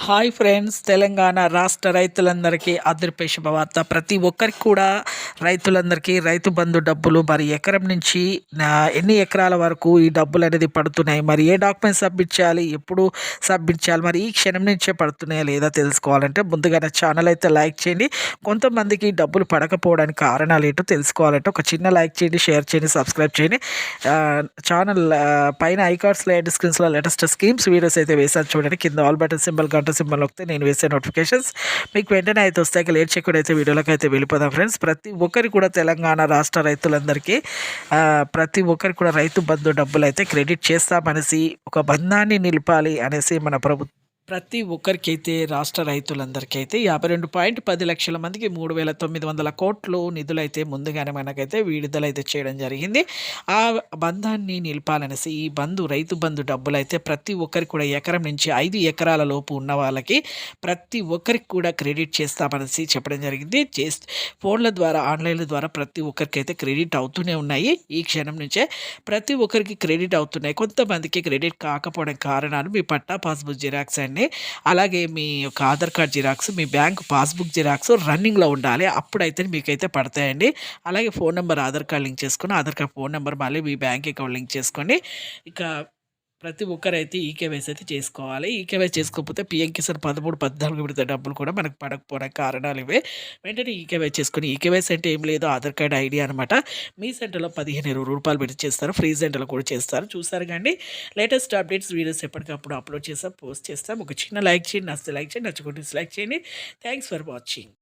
Hi friends, Telangana రాష్ట్ర రైతులందరికీ అదృపే శుభవార్త. ప్రతి ఒక్కరికి కూడా రైతులందరికీ రైతు బంధు డబ్బులు మరి ఎకరం నుంచి ఎన్ని ఎకరాల వరకు ఈ డబ్బులు అనేది పడుతున్నాయి, మరి ఏ డాక్యుమెంట్స్ సబ్మిట్ చేయాలి, ఎప్పుడు సబ్మిట్ చేయాలి, మరి ఈ క్షణం నుంచే పడుతున్నాయా లేదా తెలుసుకోవాలంటే ముందుగా నా ఛానల్ అయితే లైక్ చేయండి. కొంతమందికి డబ్బులు పడకపోవడానికి కారణాలు ఏంటో తెలుసుకోవాలంటే ఒక చిన్న లైక్ చేయండి, షేర్ చేయండి, సబ్స్క్రైబ్ చేయండి. ఛానల్ పైన ఐకార్డ్స్లో డిస్క్రిప్షన్లో లేటెస్ట్ స్కీమ్స్ వీడియోస్ అయితే వేసాను చూడండి. కింద ఆల్ బటన్ సింబల్ గంట సింబల్ నొక్కితే నేను వేసే నోటిఫికేషన్స్ మీకు వెంటనే అయితే వస్తాయి. లేట్ చేయకుండా అయితే వీడియోలోకి అయితే వెళ్ళిపోదాం ఫ్రెండ్స్. ప్రతి ఒక్కరికి కూడా తెలంగాణ రాష్ట్ర రైతులందరికీ ప్రతి ఒక్కరికి కూడా రైతు బంధు డబ్బులు అయితే క్రెడిట్ చేస్తామనేసి, ఒక బంధాన్ని నిలపాలి అనేసి మన ప్రభుత్వం ప్రతి ఒక్కరికైతే రాష్ట్ర రైతులందరికీ అయితే 52.10 లక్షల మందికి 3,900 కోట్లు నిధులైతే ముందుగానే మనకైతే విడుదలైతే చేయడం జరిగింది. ఆ బంధాన్ని నిలపాలనేసి ఈ రైతు బంధు డబ్బులైతే ప్రతి ఒక్కరికి కూడా ఎకరం నుంచి 5 ఎకరాల లోపు ఉన్న వాళ్ళకి ప్రతి ఒక్కరికి కూడా క్రెడిట్ చేస్తామనేసి చెప్పడం జరిగింది. ఫోన్ల ద్వారా, ఆన్లైన్ల ద్వారా ప్రతి ఒక్కరికైతే క్రెడిట్ అవుతూనే ఉన్నాయి. ఈ క్షణం నుంచే ప్రతి ఒక్కరికి క్రెడిట్ అవుతున్నాయి. కొంతమందికి క్రెడిట్ కాకపోవడానికి కారణాలు మీ పట్టా పాస్బుక్ జిరాక్స్ అండి, అలాగే మీ యొక్క ఆధార్ కార్డ్ జిరాక్స్, మీ బ్యాంక్ పాస్బుక్ జిరాక్స్ రన్నింగ్లో ఉండాలి. అప్పుడైతే మీకైతే పడతాయండి. అలాగే phone number Aadhaar card link చేసుకొని, ఆధార్ కార్డ్ ఫోన్ నెంబర్ మళ్ళీ మీ బ్యాంక్ అకౌంట్ లింక్ చేసుకోండి. ఇక ప్రతి ఒక్కరైతే ఈకేవైసీ అయితే చేసుకోవాలి. ఈకేవైసీ చేసుకోకపోతే పిఎం కిసాన్ 13, 14 విడత డబ్బులు కూడా మనకు పడకపోవడానికి కారణాలు ఇవే. వెంటనే ఈకేవైసీ చేసుకొని, ఈకేవైసీ అంటే ఏం లేదు, ఆధార్ కార్డ్ ఐడి అనమాట. మీ సెంటర్లో 15-20 రూపాయలు పెట్టి చేస్తారు, ఫ్రీ సెంటర్లో కూడా చేస్తారు. చూస్తారు కానీ లేటెస్ట్ అప్డేట్స్ వీడియోస్ ఎప్పటికప్పుడు అప్లోడ్ చేస్తాం, పోస్ట్ చేస్తాం. ఒక చిన్న లైక్ చేయండి, నచ్చితే లైక్ చేయండి, నచ్చకుంటే డిస్లైక్ చేయండి. Thanks for watching.